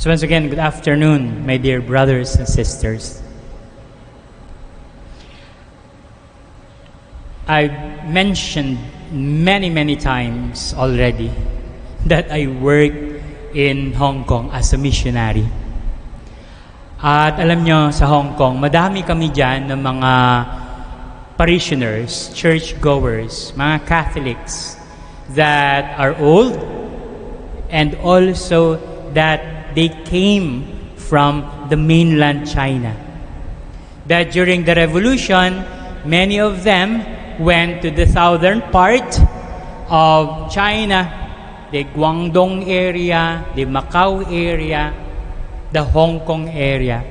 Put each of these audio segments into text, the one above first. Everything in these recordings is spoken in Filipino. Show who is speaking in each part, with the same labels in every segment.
Speaker 1: So once again, good afternoon, my dear brothers and sisters. I've mentioned many times already that I work in Hong Kong as a missionary. At alam nyo, sa Hong Kong, madami kami dyan ng mga parishioners, churchgoers, mga Catholics that are old and also that they came from the mainland China. That during the revolution, many of them went to the southern part of China, the Guangdong area, the Macau area, the Hong Kong area,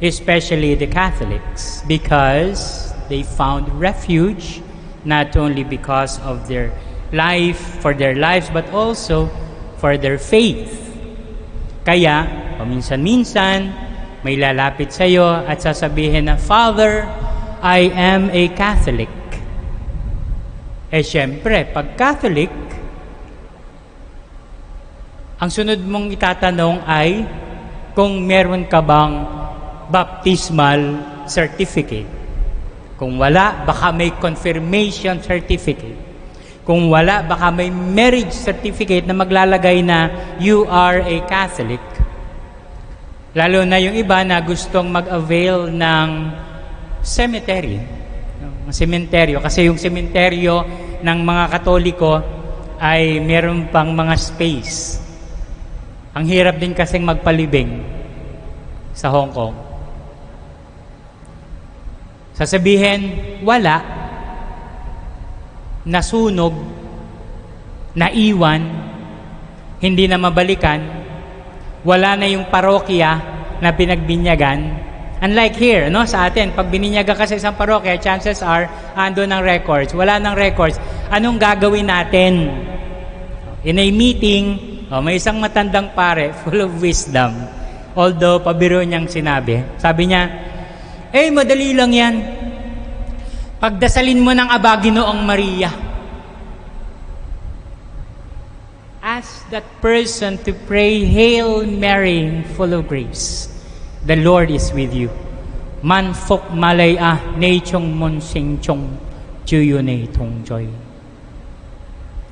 Speaker 1: especially the Catholics, because they found refuge not only because of their life, for their lives, but also for their faith. Kaya, paminsan-minsan, may lalapit sa iyo at sasabihin na, Father, I am a Catholic. Syempre, pag Catholic, ang sunod mong itatanong ay kung meron ka bang baptismal certificate. Kung wala, baka may confirmation certificate. Kung wala, baka may marriage certificate na maglalagay na you are a Catholic. Lalo na yung iba na gustong mag-avail ng cemetery. Sementeryo. Kasi yung sementeryo ng mga Katoliko ay meron pang mga space. Ang hirap din kasing magpalibing sa Hong Kong. Sasabihin, wala. Nasunog, naiwan, hindi na mabalikan, wala na yung parokya na pinagbinyagan. Unlike here, sa atin, pag bininyaga ka sa isang parokya, chances are, ando ng records. Wala ng records. Anong gagawin natin? In a meeting, may isang matandang pare, full of wisdom. Although, pabiro niyang sinabi. Sabi niya, madali lang yan. Pagdasalin mo ng Aba, Ginoong Maria. Ask that person to pray, Hail Mary, full of grace. The Lord is with you. Man fok malay nei chong mon sing chong chuyo nei tong joy.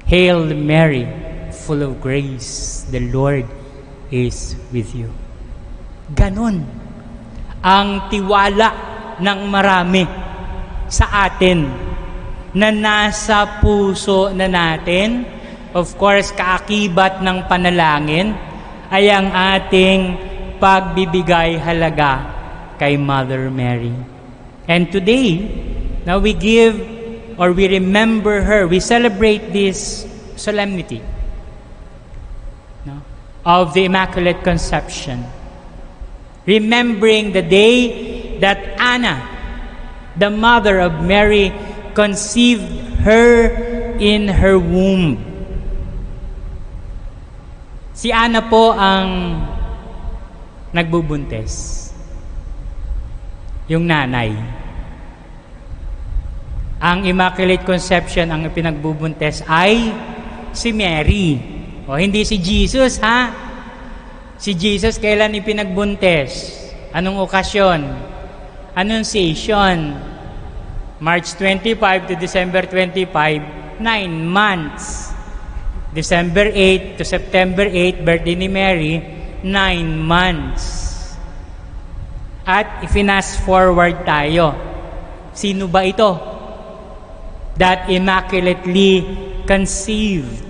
Speaker 1: Hail Mary, full of grace. The Lord is with you. Ganon ang tiwala ng marami sa atin na nasa puso na natin. Of course, kaakibat ng panalangin ay ang ating pagbibigay halaga kay Mother Mary. And today, now we give or we remember her, we celebrate this solemnity of the Immaculate Conception. Remembering the day that Anna, the mother of Mary, conceived her in her womb. Si Anna po ang nagbubuntes. Yung nanay. Ang Immaculate Conception, ang pinagbubuntes ay si Mary. Hindi si Jesus, ha? Si Jesus kailan ipinagbuntes? Anong okasyon? Annunciation. March 25 to December 25, 9 months. December 8 to September 8, birthday ni Mary, 9 months. At if-fast forward tayo, sino ba ito? That immaculately conceived,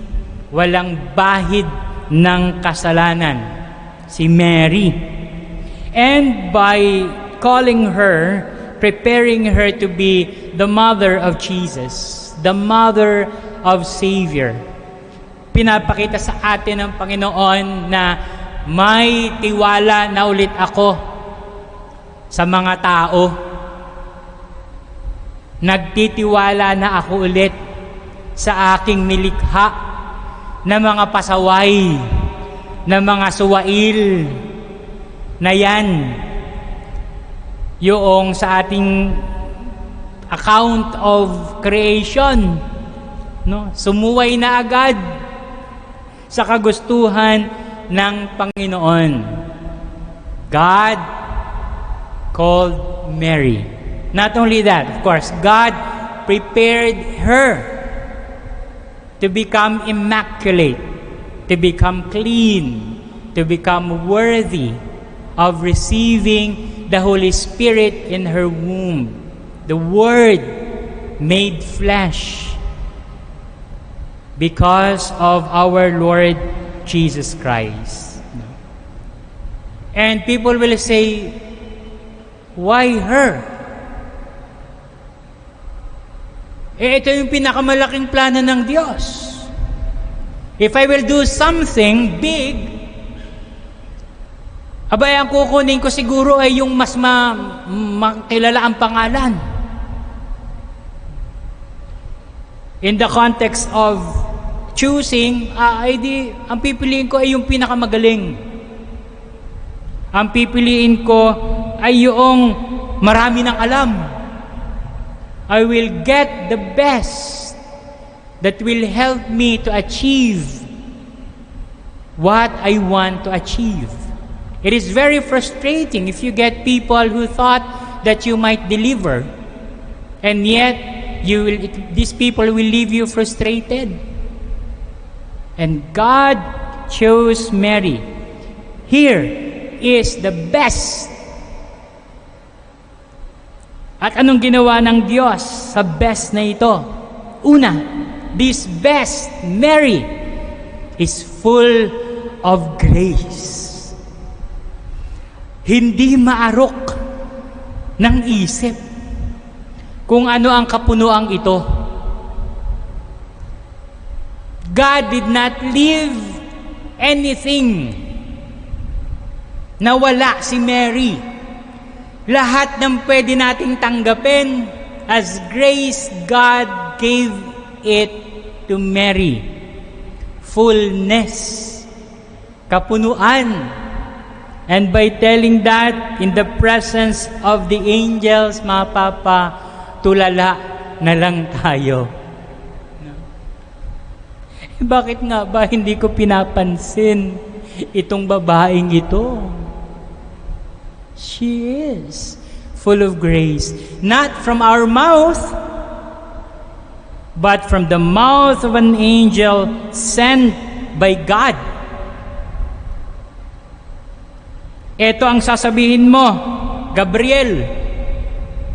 Speaker 1: walang bahid ng kasalanan, si Mary. And by calling her, preparing her to be the mother of Jesus, the mother of Savior, pinapakita sa atin ng Panginoon na may tiwala na ulit ako sa mga tao. Nagtitiwala na ako ulit sa aking nilikha na mga pasaway, na mga suwail, na yan. Yung sa ating account of creation, sumuway na agad sa kagustuhan ng Panginoon. God called Mary. Not only that, of course, God prepared her to become immaculate, to become clean, to become worthy of receiving the Holy Spirit in her womb. The Word made flesh because of our Lord Jesus Christ. And people will say, why her? Ito yung pinakamalaking plano ng Diyos. If I will do something big, abay, ang kukunin ko siguro ay yung mas makilala ang pangalan. In the context of choosing, ang pipiliin ko ay yung pinakamagaling. Ang pipiliin ko ay yung marami ng alam. I will get the best that will help me to achieve what I want to achieve. It is very frustrating if you get people who thought that you might deliver, and yet these people will leave you frustrated. And God chose Mary. Here is the best. At anong ginawa ng Diyos sa best na ito? Una, this best, Mary, is full of grace. Hindi maarok ng isip kung ano ang kapunuang ito. God did not leave anything na wala si Mary. Lahat ng pwede nating tanggapin as grace, God gave it to Mary. Fullness, kapunuan. And by telling that in the presence of the angels, mga papa, tulala na lang tayo. Bakit nga ba hindi ko pinapansin itong babaeng ito? She is full of grace. Not from our mouth, but from the mouth of an angel sent by God. Ito ang sasabihin mo, Gabriel,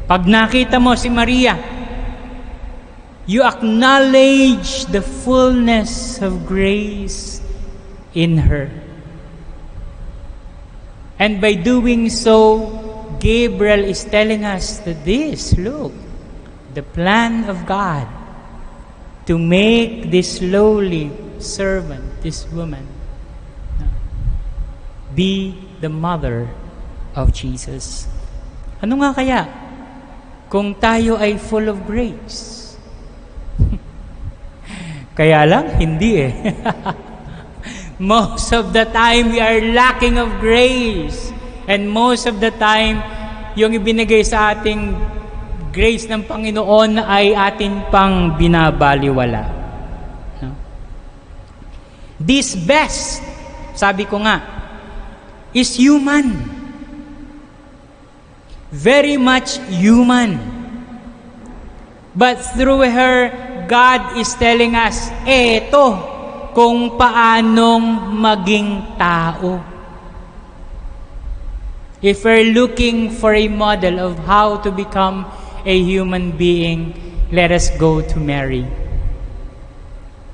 Speaker 1: pag nakita mo si Maria, you acknowledge the fullness of grace in her. And by doing so, Gabriel is telling us that look, the plan of God to make this lowly servant, this woman, be the mother of Jesus. Ano nga kaya kung tayo ay full of grace? Kaya lang, hindi eh. Most of the time, we are lacking of grace. And most of the time, yung ibinigay sa ating grace ng Panginoon ay atin pang binabaliwala. This best, sabi ko nga, is human. Very much human. But through her, God is telling us, eto, kung paanong maging tao. If we're looking for a model of how to become a human being, let us go to Mary.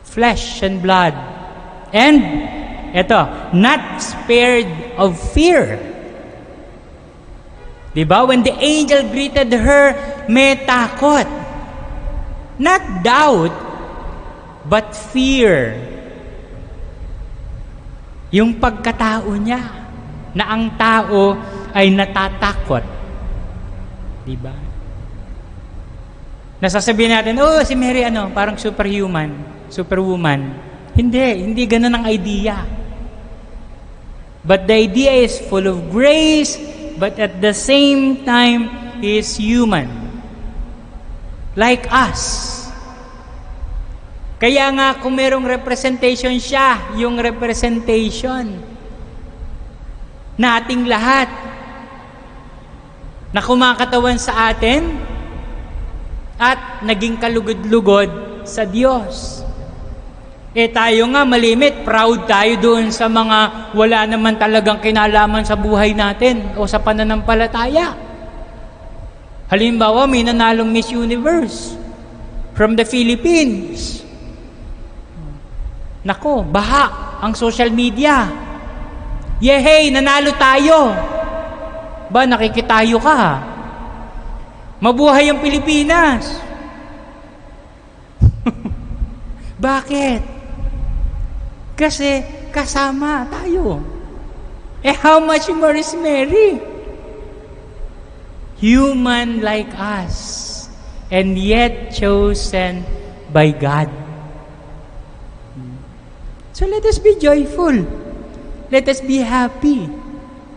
Speaker 1: Flesh and blood. And, eto, not spared of fear. Diba? When the angel greeted her, may takot. Not doubt, but fear. Yung pagkatao niya, na ang tao ay natatakot. Diba? Nasasabihin natin, si Mary parang superwoman. Hindi ganun ang idea. But the idea is full of grace, but at the same time, He is human. Like us. Kaya nga, kung merong representation siya, yung representation nating lahat na kumakatawan sa atin at naging kalugod-lugod sa Diyos. Tayo nga malimit, proud tayo doon sa mga wala naman talagang kinalaman sa buhay natin o sa pananampalataya. Halimbawa, may nanalong Miss Universe from the Philippines. Nako, baha ang social media. Yehey, nanalo tayo. Ba, nakikitayo ka ha? Mabuhay ang Pilipinas. Bakit? Kasi kasama tayo. How much more is Mary? Human like us, and yet chosen by God. So let us be joyful. Let us be happy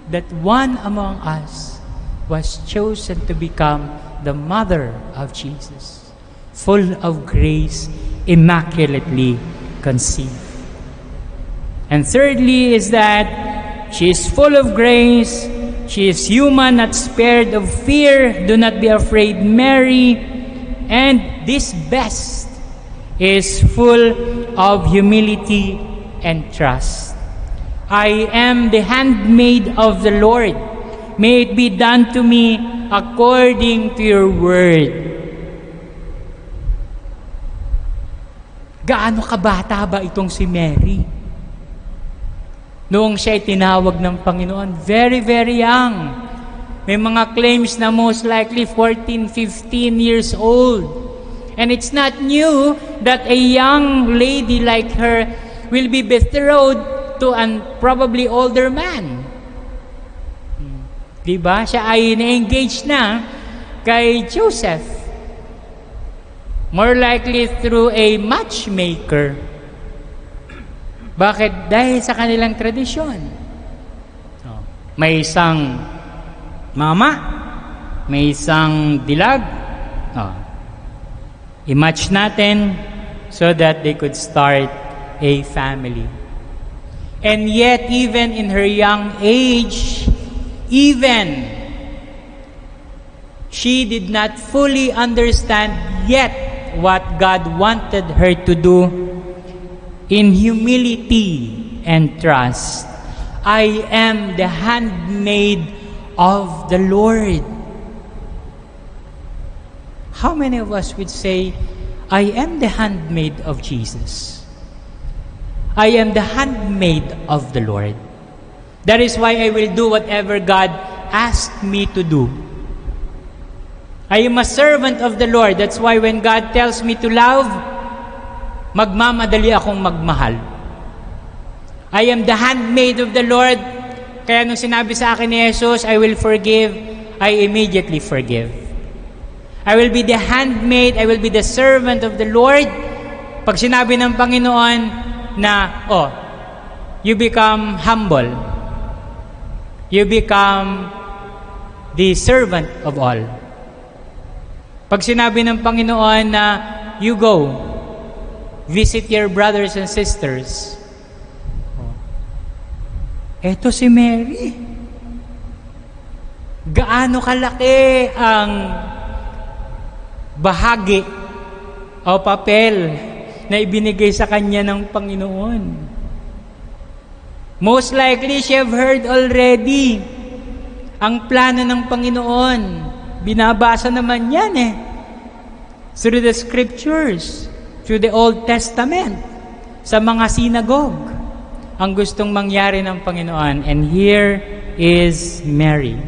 Speaker 1: that one among us was chosen to become the mother of Jesus, full of grace, immaculately conceived. And thirdly is that she is full of grace, she is human, not spared of fear. Do not be afraid, Mary. And this best is full of humility and trust. I am the handmaid of the Lord. May it be done to me according to your word. Gaano kabata ba itong si Mary? Noong siya ay tinawag ng Panginoon, very, very young. May mga claims na most likely 14, 15 years old. And it's not new that a young lady like her will be betrothed to an probably older man. Diba? Siya ay na-engage na kay Joseph. More likely through a matchmaker. Bakit? Dahil sa kanilang tradisyon. May isang mama, may isang dilag. I-match natin so that they could start a family. And yet, even in her young age, she did not fully understand yet what God wanted her to do. In humility and trust, I am the handmaid of the Lord. How many of us would say, I am the handmaid of Jesus? I am the handmaid of the Lord. That is why I will do whatever God asked me to do. I am a servant of the Lord. That's why when God tells me to love, magmamadali akong magmahal. I am the handmaid of the Lord. Kaya nung sinabi sa akin ni Jesus, I will forgive, I immediately forgive. I will be the handmaid, I will be the servant of the Lord. Pag sinabi ng Panginoon na, you become humble. You become the servant of all. Pag sinabi ng Panginoon na, you go, visit your brothers and sisters. Eto si Mary. Gaano kalaki ang bahagi o papel na ibinigay sa kanya ng Panginoon. Most likely, she have heard already ang plano ng Panginoon. Binabasa naman yan through the scriptures, through the Old Testament, sa mga synagogue, ang gustong mangyari ng Panginoon. And here is Mary.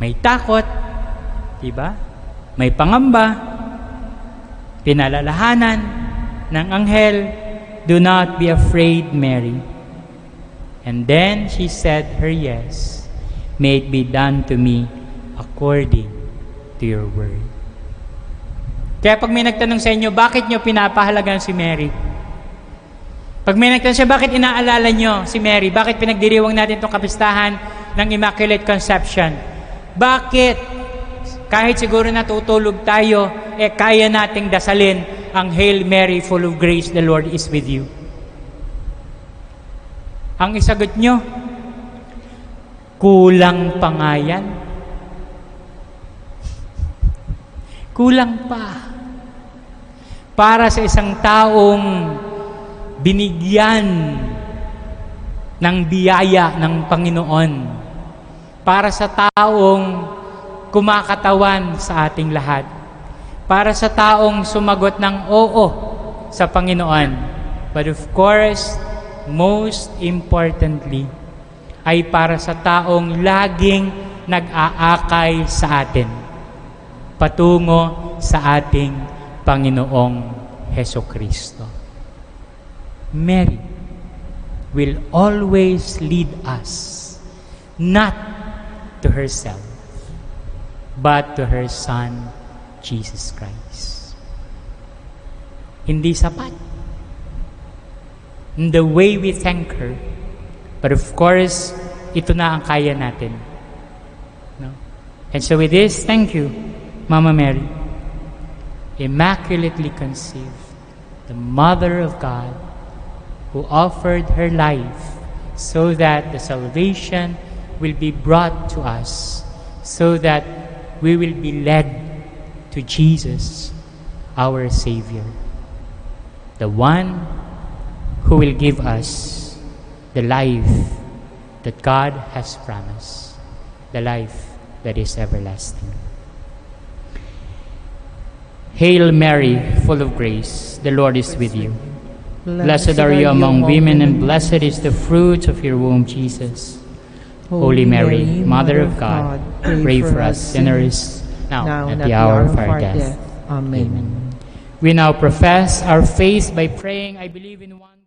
Speaker 1: May takot, diba? May pangamba, pinalalahanan ng anghel, do not be afraid, Mary. And then she said her yes, may it be done to me according to your word. Kaya pag may nagtanong sa inyo, bakit nyo pinapahalagan si Mary? Pag may nagtanong siya, bakit inaalala nyo si Mary? Bakit pinagdiriwang natin itong kapistahan ng Immaculate Conception? Bakit? Kahit siguro natutulog tayo, kaya nating dasalin ang Hail Mary, full of grace, the Lord is with you. Ang isagot nyo, kulang pa nga yan. Kulang pa. Para sa isang taong binigyan ng biyaya ng Panginoon. Para sa taong kumakatawan sa ating lahat. Para sa taong sumagot ng oo sa Panginoon. But of course, most importantly, ay para sa taong laging nag-aakay sa atin. Patungo sa ating Panginoong Hesukristo. Mary will always lead us not to herself, but to her Son, Jesus Christ. Hindi sapat in the way we thank her, but of course, ito na ang kaya natin. No? And so with this, thank you, Mama Mary, immaculately conceived, the Mother of God, who offered her life so that the salvation will be brought to us, so that we will be led to Jesus, our Savior, the one who will give us the life that God has promised, the life that is everlasting. Hail Mary, full of grace, the Lord is with you. Blessed are you among women, and blessed is the fruit of your womb, Jesus. Holy Mary, Mother of God, pray for us sinners, now and at the hour of our death. Amen. We now profess our faith by praying, I believe in one